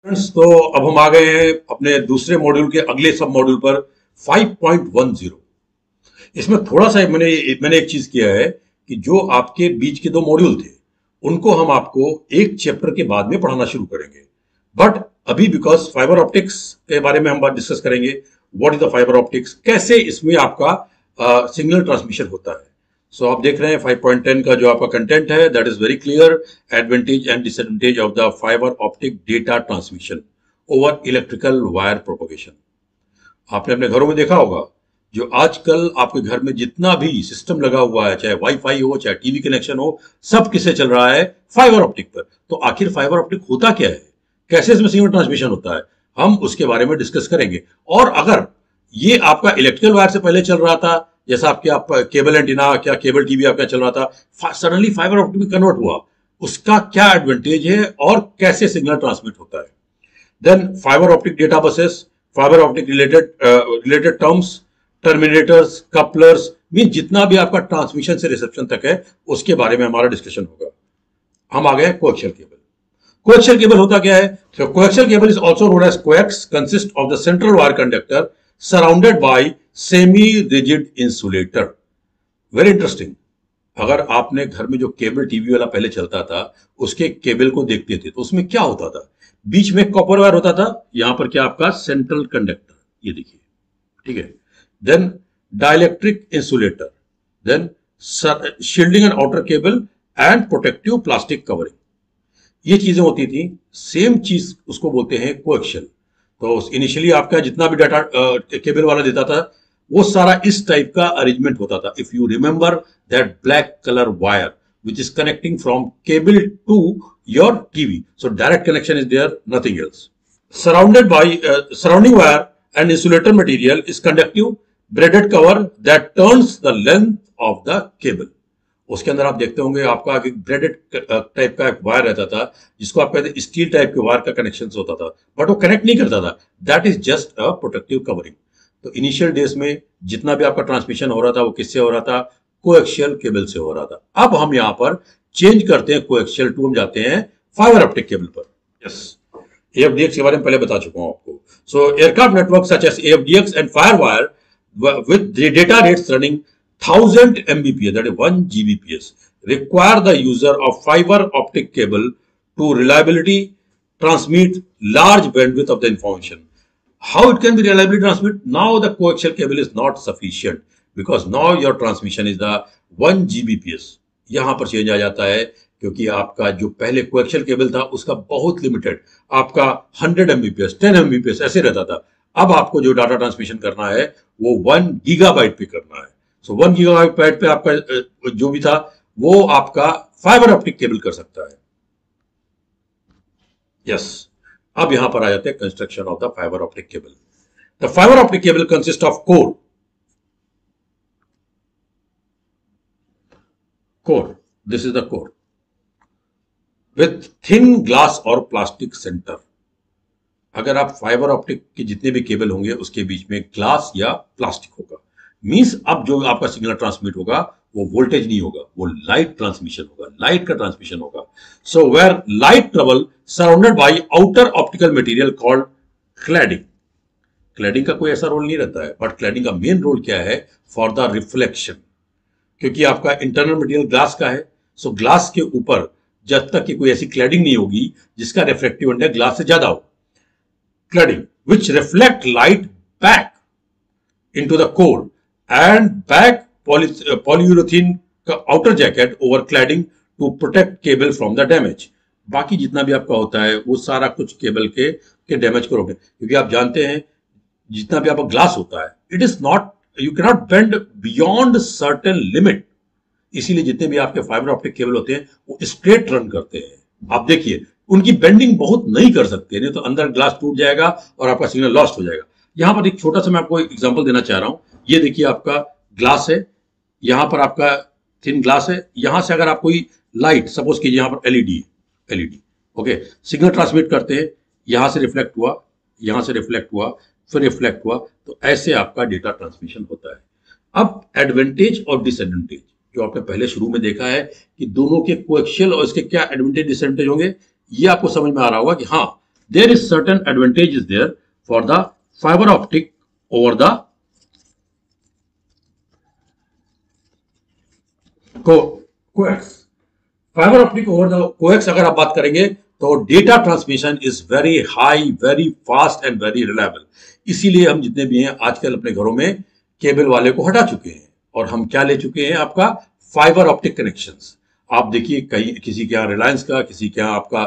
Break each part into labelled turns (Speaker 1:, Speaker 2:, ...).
Speaker 1: Friends, तो अब हम आ गए हैं अपने दूसरे मॉड्यूल के अगले सब मॉड्यूल पर 5.10। इसमें थोड़ा सा मैंने एक चीज किया है कि जो आपके बीच के दो मॉड्यूल थे उनको हम आपको एक चैप्टर के बाद में पढ़ाना शुरू करेंगे। बट अभी बिकॉज फाइबर ऑप्टिक्स के बारे में हम बात डिस्कस करेंगे, what is the fibre optics, कैसे इसमें आपका सिग्नल ट्रांसमिशन होता है। सो आप देख रहे हैं 5.10 का जो आपका कंटेंट है, that is very clear. Advantage and disadvantage of the fibre optic data transmission over electrical wire propagation. आपने अपने घरों में देखा होगा, जो आजकल आपके घर में जितना भी सिस्टम लगा हुआ है, चाहे वाईफाई हो चाहे टीवी कनेक्शन हो, सब किससे चल रहा है? फाइबर ऑप्टिक पर। तो आखिर फाइबर ऑप्टिक होता क्या है, कैसे इसमें सिग्नल ट्रांसमिशन होता है, हम उसके बारे में डिस्कस करेंगे। और अगर ये आपका इलेक्ट्रिकल वायर से पहले चल रहा था, जैसा आपके केबल एंटीना, क्या केबल टीवी आपका चल रहा था, सडनली फाइबर ऑप्टिक में कन्वर्ट हुआ, उसका क्या एडवांटेज है और कैसे सिग्नल ट्रांसमिट होता है। Then fibre optic data buses, fibre optic related terms, terminators, couplers, mean जितना भी आपका ट्रांसमिशन से रिसेप्शन तक है उसके बारे में हमारा डिस्कशन होगा। हम आ गए कोएक्सियल केबल। कोएक्सियल केबल होता क्या है? तो coaxial cable is also known as coax, consist of the central wire conductor surrounded by semi rigid insulator. Very interesting. अगर आपने घर में जो केबल टीवी वाला पहले चलता था उसके केबल को देखते थे तो उसमें क्या होता था? बीच में कॉपर वायर होता था, यहां पर क्या आपका सेंट्रल कंडक्टर, ये देखिए, ठीक है। Then dielectric insulator, then shielding and outer cable and protective plastic covering, ये चीजें होती थी। सेम चीज उसको बोलते हैं कोएक्सियल। तो इनिशियली आपका जितना भी डाटा केबल वाला देता था वो सारा इस टाइप का अरेंजमेंट होता था। If you remember that black colour wire which is connecting from cable to your TV, so direct connection is there, nothing else. Surrounding wire and insulator material is conductive braided cover that turns the length of the cable. उसके अंदर आप देखते होंगे आपका एक braided type का एक wire रहता था जिसको आप कहते हैं स्टील टाइप के वायर का कनेक्शन होता था, बट वो कनेक्ट नहीं करता था। That is just a protective covering. तो इनिशियल डेज में जितना भी आपका ट्रांसमिशन हो रहा था वो किससे हो रहा था? कोएक्सियल केबल से हो रहा था। अब हम यहां पर चेंज करते हैं कोएक्सियल टू, हम जाते हैं फाइबर ऑप्टिक केबल पर। यस, एएफडीएक्स के बारे में पहले बता चुका हूं आपको। So aircraft network such as AFDX and FireWire with the data rates running 1000 Mbps, that is 1 Gbps, require the user of fiber optic cable to reliably transmit large bandwidth of the information. How it can be reliably transmit? Now the coaxial cable is not sufficient because now your transmission is the 1 Gbps. यहां पर change आ जाता है क्योंकि आपका जो पहले coaxial cable था उसका बहुत लिमिटेड, आपका 100 Mbps 10 Mbps ऐसे रहता था। अब आपको जो डाटा ट्रांसमिशन करना है वो 1 गीगाबाइट पे करना है। सो 1 गीगाबाइट पे आपका जो भी था वो आपका फाइबर ऑप्टिक केबल कर सकता है। यस, अब यहां पर आ जाते हैं construction of the fibre optic cable. The fibre optic cable consist of core, this is the core with thin glass और प्लास्टिक सेंटर। अगर आप फाइबर ऑप्टिक के जितने भी केबल होंगे उसके बीच में ग्लास या प्लास्टिक होगा, मींस अब जो आपका सिग्नल ट्रांसमिट होगा वो वोल्टेज नहीं होगा, वो लाइट ट्रांसमिशन होगा, लाइट का ट्रांसमिशन होगा। So where light travel surrounded by outer optical material called cladding. Cladding का कोई ऐसा रोल नहीं रहता है, बट क्लैडिंग का मेन रोल क्या है? फॉर द रिफ्लेक्शन, क्योंकि आपका इंटरनल मटेरियल ग्लास का है। सो ग्लास के ऊपर जब तक कि कोई ऐसी क्लैडिंग नहीं होगी जिसका रिफ्लेक्टिव इंडेक्स ग्लास से ज्यादा हो, cladding which reflect light back into the core and back polyurethane outer jacket over cladding to protect cable from the damage. बाकी जितना भी आपका होता है वो सारा कुछ केबल के डैमेज को रोकने, क्योंकि आप जानते हैं जितना भी आपका ग्लास होता है it is not, you can not bend beyond certain limit. इसीलिए जितने भी आपके फाइबर ऑप्टिक केबल होते हैं वो स्ट्रेट रन करते हैं। आप देखिए उनकी बेंडिंग बहुत नहीं कर सकते, नहीं तो अंदर ग्लास टूट जाएगा और आपका सिग्नल लॉस्ट हो जाएगा। यहां पर एक छोटा सा मैं आपको एग्जांपल देना चाह रहा हूं। ये देखिए आपका ग्लास है, यहां पर आपका थिन ग्लास है, यहां से अगर आप कोई लाइट सपोज कीजिए यहां पर एलईडी ओके, सिग्नल ट्रांसमिट करते हैं, यहां से रिफ्लेक्ट हुआ, यहां से रिफ्लेक्ट हुआ, फिर रिफ्लेक्ट हुआ, तो ऐसे आपका डेटा ट्रांसमिशन होता है। अब एडवांटेज और डिसएडवांटेज जो आपने पहले शुरू में देखा है कि दोनों के कोएक्सियल और इसके क्या एडवांटेज डिसएडवांटेज होंगे, ये आपको समझ में आ रहा होगा कि हाँ there is certain advantages there for the fiber optic over the coax. Fibre optic over the coax अगर आप बात करेंगे तो data transmission is very high, very fast and very reliable. इसीलिए हम जितने भी हैं आजकल अपने घरों में केबल वाले को हटा चुके हैं और हम क्या ले चुके हैं, आपका फाइबर ऑप्टिक कनेक्शंस। आप देखिए कहीं किसी के यहाँ रिलायंस का, किसी के यहाँ आपका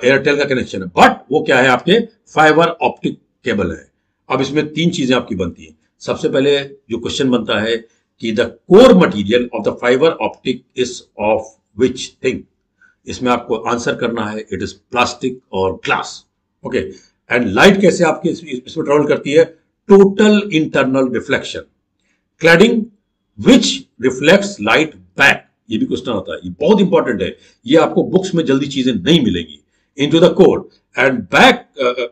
Speaker 1: एयरटेल का कनेक्शन है, बट वो क्या है, आपके फाइबर ऑप्टिक केबल है। अब इसमें तीन चीजें आपकी बनती हैं। सबसे पहले जो क्वेश्चन बनता है कि the core material of the fibre optic is of which thing. इसमें आपको आंसर करना है इट इज प्लास्टिक और ग्लास। ओके, एंड लाइट कैसे आपके इसमें ट्रेवल करती है, टोटल इंटरनल रिफ्लेक्शन, क्लैडिंग विच रिफ्लेक्ट्स लाइट बैक। ये भी क्वेश्चन आता है, ये बहुत इंपॉर्टेंट है, ये आपको बुक्स में जल्दी चीजें नहीं मिलेगी। Into the core and back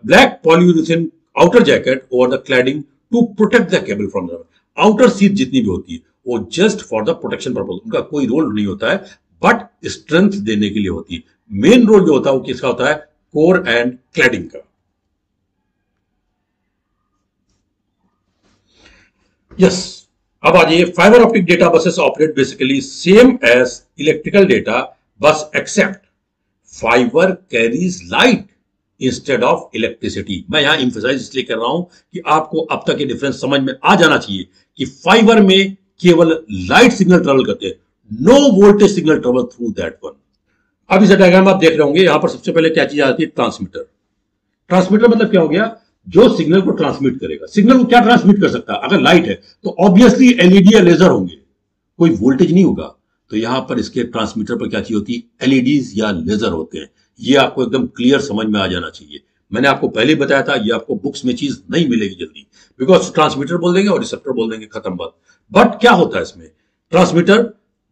Speaker 1: black polyurethane outer jacket over the cladding to protect the cable from the outer sheath. जितनी भी होती है वो just for the protection purpose, उनका कोई रोल नहीं होता है, बट स्ट्रेंथ देने के लिए होती है। मेन रोल जो होता है वो किसका होता है, कोर एंड क्लैडिंग का। यस, अब आ जाइए, fibre optic data buses operate basically same as electrical data bus except fibre carries light instead of electricity. मैं यहां इंफेसाइज इसलिए कर रहा हूं कि आपको अब तक ये डिफरेंस समझ में आ जाना चाहिए कि फाइबर में केवल लाइट सिग्नल ट्रेवल करते हैं, no voltage signal travel through that one. अब इस डायग्राम आप देख रहे होंगे, यहां पर सबसे पहले क्या चीज आती है, ट्रांसमीटर। ट्रांसमीटर मतलब क्या हो गया, जो सिग्नल को ट्रांसमिट करेगा। सिग्नल को क्या ट्रांसमिट कर सकता है, अगर लाइट है तो ऑब्वियसली एलईडी या लेजर होंगे, कोई वोल्टेज नहीं होगा। तो यहां पर इसके ट्रांसमीटर पर क्या चीज होती है, एलईडीज या लेजर होते हैं। ये आपको एकदम क्लियर समझ में आ जाना चाहिए। मैंने आपको पहले बताया था, ये आपको बुक्स में चीज नहीं मिलेगी जल्दी, बिकॉज ट्रांसमीटर बोल देंगे और रिसेप्टर बोल देंगे, खत्म बात। बट क्या होता है इसमें, ट्रांसमीटर,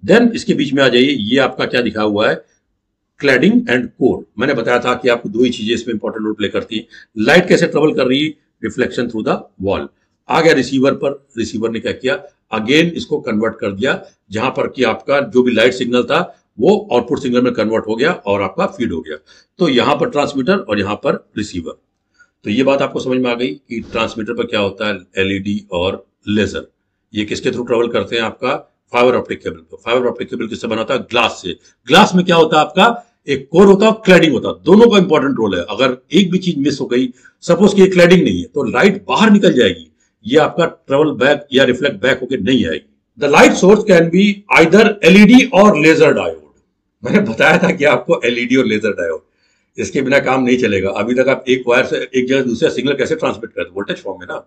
Speaker 1: देन इसके बीच में आ जाइए, ये आपका क्या दिखा हुआ है, क्लैडिंग एंड कोर। मैंने बताया था कि आपको दो ही चीजें इसमें इंपॉर्टेंट रोल प्ले करती है। लाइट कैसे ट्रेवल कर रही है, रिफ्लेक्शन थ्रू द वॉल। आ गया रिसीवर पर, रिसीवर ने क्या किया, अगेन इसको कन्वर्ट कर दिया, जहां पर कि आपका जो भी लाइट सिग्नल था वो आउटपुट सिग्नल में कन्वर्ट हो गया और आपका फीड हो गया। तो यहां पर ट्रांसमीटर और यहां पर रिसीवर। तो ये बात आपको समझ में आ गई कि ट्रांसमीटर पर क्या होता है, एलईडी और लेजर। ये किसके थ्रू ट्रेवल करते हैं, आपका फाइबर ऑप्टिक केबल पर। फाइबर ऑप्टिक केबल किससे बना होता है, ग्लास से। ग्लास में क्या होता है, आपका एक कोर होता है, क्लैडिंग होता है। दोनों का इंपॉर्टेंट रोल है। अगर एक भी चीज मिस हो गई, सपोज कि क्लैडिंग नहीं है, तो लाइट बाहर निकल जाएगी, ये आपका ट्रेवल बैक या रिफ्लेक्ट बैक होकर नहीं आएगी। The light source can be either LED और लेजर डायोड। मैंने बताया था कि आपको एलईडी और लेजर डायोड, इसके बिना काम नहीं चलेगा। अभी तक आप एक वायर से एक जगह दूसरा सिग्नल कैसे ट्रांसमिट करते, वोल्टेज फॉर्म में ना।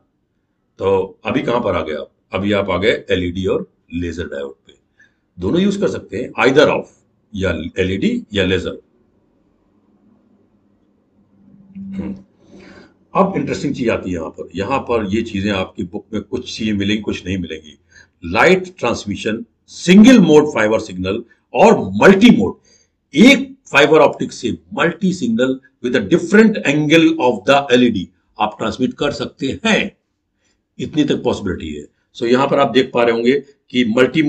Speaker 1: तो अभी कहां पर आ गए आप, अभी आप आ गए एलईडी और लेजर डायोड पे। दोनों यूज कर सकते हैं, आइदर ऑफ, या एलईडी या लेजर। अब इंटरेस्टिंग चीज आती है यहां पर ये चीजें आपकी बुक में कुछ चीजें मिलेंगी, कुछ नहीं मिलेंगी। Light transmission, single mode fibre signal और मल्टी मोड। एक फाइबर ऑप्टिक से multi signal with a different angle of the LED आप ट्रांसमिट कर सकते हैं, इतनी तक पॉसिबिलिटी है। सो यहां पर आप देख पा रहे होंगे कि multi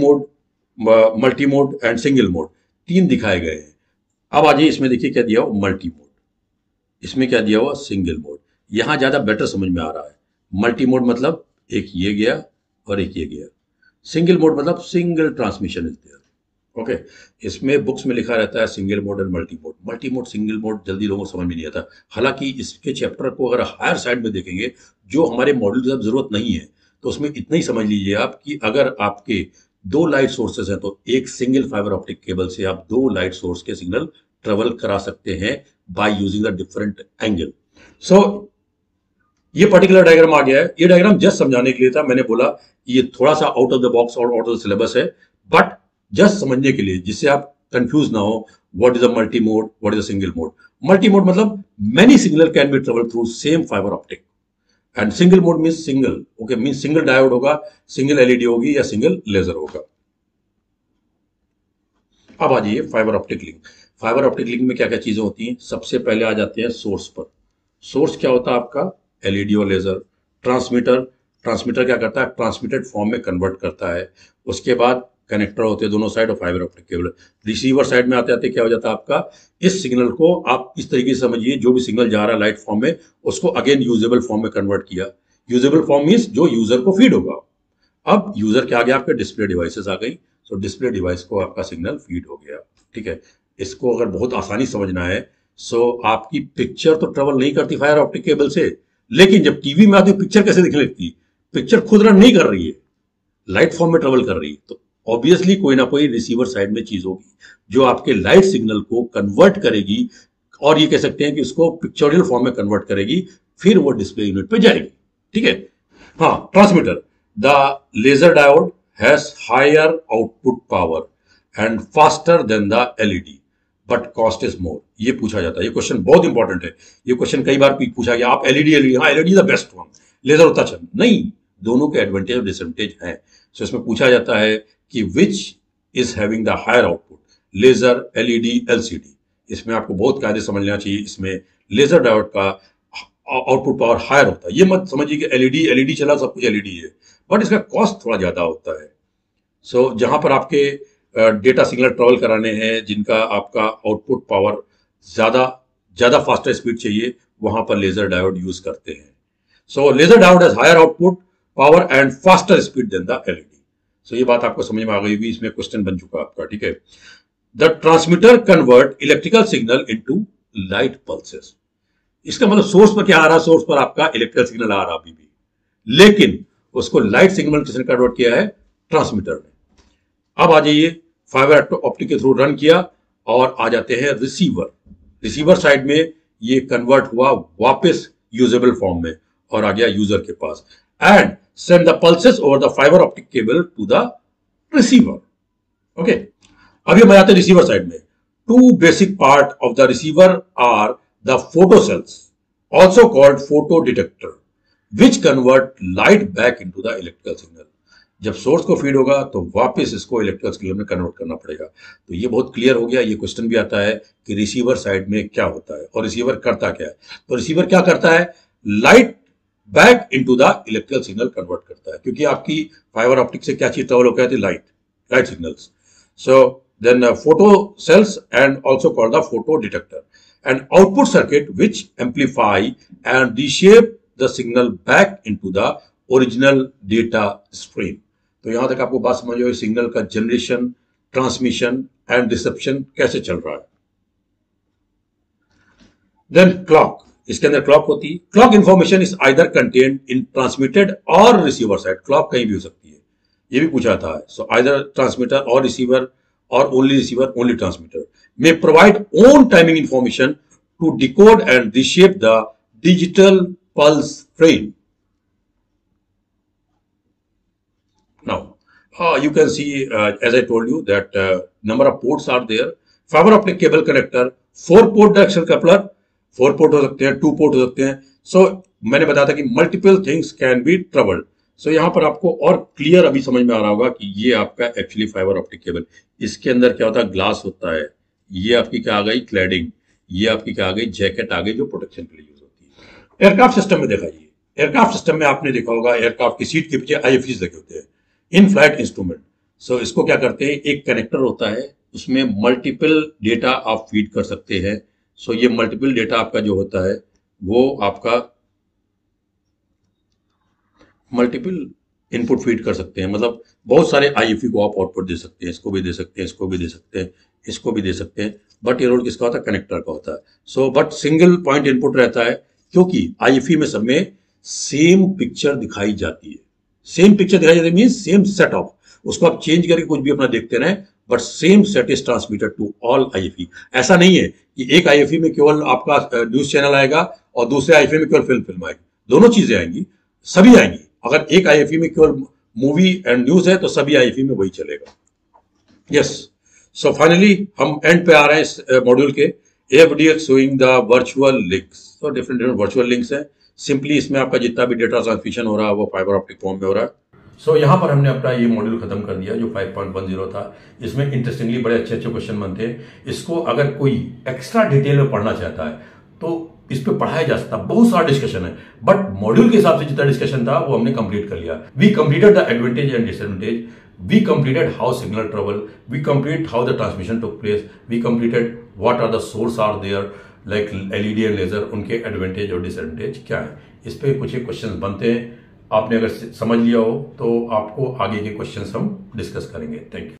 Speaker 1: mode and single mode तीन दिखाए गए हैं। अब आ जाइए, इसमें देखिए क्या दिया हुआ, मल्टी मोड। इसमें क्या दिया हुआ, सिंगल मोड। यहां ज्यादा बेटर समझ में आ रहा है। मल्टी मोड मतलब एक ये गया और एक ये गया। सिंगल मोड मतलब single transmission is there. Okay, इसमें बुक्स में लिखा रहता है single mode and multi mode. Multi mode, single mode जल्दी लोगों को समझ में नहीं आता। हालांकि इसके चैप्टर को अगर हायर साइड में देखेंगे, जो हमारे मॉड्यूल की जरूरत नहीं है, तो उसमें इतना ही समझ लीजिए आप कि अगर आपके दो लाइट सोर्सेस हैं तो एक सिंगल फाइबर ऑप्टिक केबल से आप दो लाइट सोर्स के सिग्नल ट्रेवल करा सकते हैं by using the different angle. So ये पर्टिकुलर डायग्राम आ गया है। ये डायग्राम जस्ट समझाने के लिए था, मैंने बोला ये थोड़ा सा आउट ऑफ द बॉक्स और आउट ऑफ द सिलेबस है, बट जस्ट समझने के लिए, जिससे आप कंफ्यूज ना हो, what is a multi mode, what is a single mode. Multi mode मतलब many signal can be travel through same fibre optic, and single mode mean single. Okay, mean single diode होगा, single LED होगी या single laser होगा। अब आ जाइए fibre optic link. Fibre optic link में क्या क्या चीजें होती हैं, सबसे पहले आ जाते हैं सोर्स पर। सोर्स क्या होता है आपका, एलईडी और लेजर। ट्रांसमीटर, ट्रांसमीटर क्या करता है, ट्रांसमिटेड फॉर्म में कन्वर्ट करता है। उसके बाद कनेक्टर होते हैं दोनों साइड और fibre optic cable. Receiver side में आते आते क्या हो जाता है आपका, इस सिग्नल को आप इस तरीके से समझिए, जो भी सिग्नल जा रहा है लाइट फॉर्म में उसको अगेन यूजेबल फॉर्म में कन्वर्ट किया। यूजेबल फॉर्म मीन्स जो यूजर को फीड होगा। अब यूजर के आगे आपके डिस्प्ले डिवाइसेस आ गई, सो डिस्प्ले डिवाइस को आपका सिग्नल फीड हो गया। ठीक है, इसको अगर बहुत आसानी समझना है, सो आपकी पिक्चर तो ट्रेवल नहीं करती फाइबर ऑप्टिक केबल से, लेकिन जब टीवी में आती है पिक्चर कैसे दिखने लगती है, पिक्चर खुद रन नहीं कर रही है, लाइट फॉर्म में ट्रेवल कर रही है। तो ऑब्वियसली कोई ना कोई रिसीवर साइड में चीज होगी जो आपके लाइट सिग्नल को कन्वर्ट करेगी, और ये कह सकते हैं कि उसको पिक्चोरियल फॉर्म में कन्वर्ट करेगी, फिर वो डिस्प्ले यूनिट पे जाएगी। ठीक है, हाँ, transmitter, the laser diode has higher output power and faster than the LED but cost is more. ये पूछा जाता है, ये क्वेश्चन बहुत इंपॉर्टेंट है। ये क्वेश्चन कई बार पूछा गया, आप एलईडी, हाँ LED the best one, laser उतना अच्छा नहीं, दोनों के एडवांटेज और डिसएडवांटेज हैं। सो इसमें पूछा जाता है कि which is having the higher output, laser, LED, LCD. इसमें आपको बहुत कायदे समझ लेना चाहिए। इसमें लेजर डायोड का आउटपुट पावर हायर होता है। ये मत समझिए कि एलईडी चला सब कुछ एलईडी है, बट इसका कॉस्ट थोड़ा ज्यादा होता है। सो जहां पर आपके डेटा सिग्नल ट्रेवल कराने हैं, जिनका आपका आउटपुट पावर ज्यादा फास्टर स्पीड चाहिए, वहां पर लेजर डायोड यूज करते हैं। So laser diode has higher output power and faster speed than the LED. So ये बात आपको समझ में आ गई होगी, इसमें क्वेश्चन बन चुका आपका। ठीक है, the transmitter convert electrical signal into light pulses. इसका मतलब सोर्स पर क्या आ रहा है, सोर्स पर आपका इलेक्ट्रिकल सिग्नल आ रहा अभी भी, लेकिन उसको लाइट सिग्नल किसने कन्वर्ट किया है, ट्रांसमीटर ने। अब आ जाइए, फाइबर ऑप्टिक के थ्रू रन किया और आ जाते हैं रिसीवर। रिसीवर साइड में ये कन्वर्ट हुआ वापस यूजेबल फॉर्म में और आ गया यूजर के पास, and send the pulses over the fibre optic cable to the receiver. Okay, अभी हम आते हैं रिसीवर साइड में। Two basic part of the receiver are the photo cells, also called photo detector, which convert light back into the electrical signal. जब source को feed होगा तो वापस इसको इलेक्ट्रिकल सिग्नल में कन्वर्ट करना पड़ेगा। तो ये बहुत क्लियर हो गया। ये क्वेश्चन भी आता है कि रिसीवर साइड में क्या होता है और रिसीवर करता क्या है। तो रिसीवर क्या करता है, light back into the electrical signal convert करता है, क्योंकि आपकी फाइबर ऑप्टिक से क्या चीज ट्रेवल होकर आती है, light signals. So then photo cells and also called the photo detector, and output circuit which amplify and reshape the signal back into the original data stream. तो यहां तक आपको बात समझ आई, सिग्नल का जनरेशन, ट्रांसमिशन एंड रिसेप्शन कैसे चल रहा है। देन क्लॉक, इसके अंदर क्लॉक होती है। Clock information is either contained in transmitted और रिसीवर साइड। क्लॉक कहीं भी हो सकती है, ये भी पूछा था। सो आइदर ट्रांसमीटर और रिसीवर, और only receiver, only transmitter may provide own timing information to decode and reshape the digital pulse frame. Now, you can see, as I told you, that number of ports are there. Fiber optic cable connector, 4-port directional coupler, 4 port हो सकते हैं, 2 port हो सकते हैं। So, मैंने बताया था कि multiple things can be troubled. So, यहाँ पर आपको और क्लियर अभी समझ में आ रहा होगा कि ये आपका एक्चुअली फाइबर ऑप्टिक केबल, इसके अंदर क्या होता है, ग्लास होता है। ये आपकी क्या आ गई, क्लैडिंग। ये आपकी क्या आ गई, जैकेट आ गई, जो प्रोटेक्शन के लिए यूज होती है। एयरक्राफ्ट सिस्टम में देखा, ये एयरक्राफ्ट सिस्टम में आपने देखा होगा, एयरक्राफ्ट की सीट के पीछे IFEs लगे होते हैं, इन फ्लाइट इंस्ट्रूमेंट। सो इसको क्या करते हैं, एक कनेक्टर होता है, उसमें मल्टीपल डेटा आप फीड कर सकते हैं। सो ये मल्टीपल डेटा आपका जो होता है वो आपका मल्टीपल इनपुट फीड कर सकते हैं, मतलब बहुत सारे IFE को आप आउटपुट दे सकते हैं, इसको भी दे सकते हैं, इसको भी दे सकते हैं, इसको भी दे सकते हैं, बट ये रोल किसका होता है, कनेक्टर का होता है। So but single point input रहता है, क्योंकि IFE में सब में सेम पिक्चर दिखाई जाती है। सेम पिक्चर दिखाई जाती है मीन सेम सेट ऑफ, उसको आप चेंज करके कुछ भी अपना देखते रहें, but same set is transmitted to all IFE। ऐसा नहीं है कि एक IFE में केवल आपका न्यूज चैनल आएगा और दूसरे IFE में केवल फिल्म आएगी, दोनों चीजें आएंगी, सभी आएंगी। अगर एक IFE में केवल मूवी एंड न्यूज है तो सभी IFE में वही चलेगा। यस, सो फाइनली हम एंड पे आ रहे हैं इस मॉड्यूल के। AFDX showing the virtual links. तो डिफरेंट वर्चुअल लिंक्स हैं। सिंपली इसमें आपका जितना भी डेटा ट्रांसमिशन हो रहा है वो फाइबर ऑप्टिक फॉर्म में हो रहा है। सो यहाँ पर हमने अपना ये मॉड्यूल खत्म कर दिया जो 5.10 था। इसमें इंटरेस्टिंगली बड़े अच्छे अच्छे क्वेश्चन बनते हैं। इसको अगर कोई एक्स्ट्रा डिटेल में पढ़ना चाहता है तो इस पे पढ़ाया जा सकता, बहुत सारा डिस्कशन है, बट मॉड्यूल के हिसाब से जितना डिस्कशन था वो हमने कंप्लीट कर लिया। We completed the advantage and disadvantage. We completed how signal travel, we complete how the transmission took place, we completed what are the source are there like LED and laser, उनके advantage और disadvantage क्या है। इस पे कुछ एक questions बनते हैं, आपने अगर समझ लिया हो तो आपको आगे के क्वेश्चंस हम डिस्कस करेंगे। Thank you.